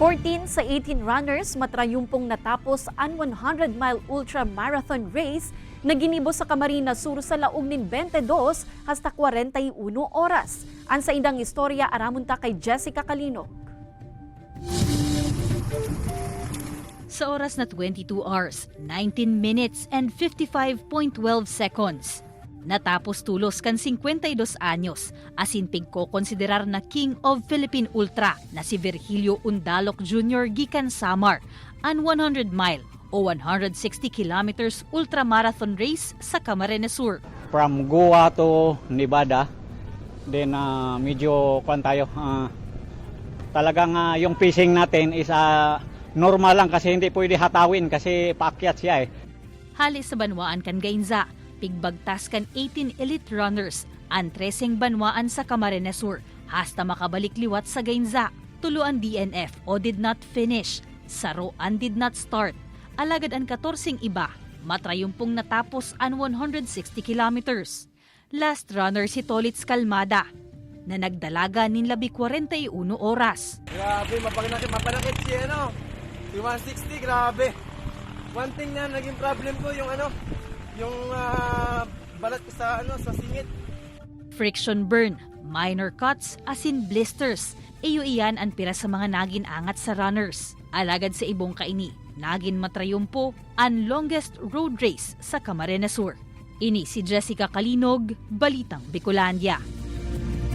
14 sa 18 runners matrayumpong natapos ang 100-mile ultra-marathon race na ginibo sa Camarines Sur sa laog nin 22 hasta 41 oras. Ang sa indang istorya aramunta kay Jessica Calinog. Sa oras na 22 hours, 19 minutes and 55.12 seconds. Natapos tulos kan 52 anyos, asin pigko-konsiderar na King of Philippine Ultra na si Virgilio Undalok Jr. gikan Samar, ang 100-mile o 160 kilometers ultramarathon race sa Camarines Sur. From Goa to Nevada, then medyo kwan tayo. Talagang yung pacing natin is normal lang kasi hindi pwede hatawin kasi paakyat siya eh. Halis sa banwaan kan Gainza, pigbagtas kan 18 elite runners ang 13 banwaan sa Camarines Sur hasta makabalik liwat sa Gainza. Tuluan DNF o did not finish, saroan did not start. Alagad ang 14 iba, matrayumpong natapos ang 160 kilometers. Last runner si Tolitz Calmada na nagdalaga nin labi 41 oras. Grabe, mapanakit siya yung 160, grabe. One thing na naging problem ko yung balat ko sa singit. Friction burn, minor cuts, asin blisters. Iyo iyan ang pira sa mga nagin angat sa runners. Alagad sa ibong kaini, nagin matrayumpo ang longest road race sa Camarines Sur. Ini si Jessica Calinog, Balitang Bicolandia.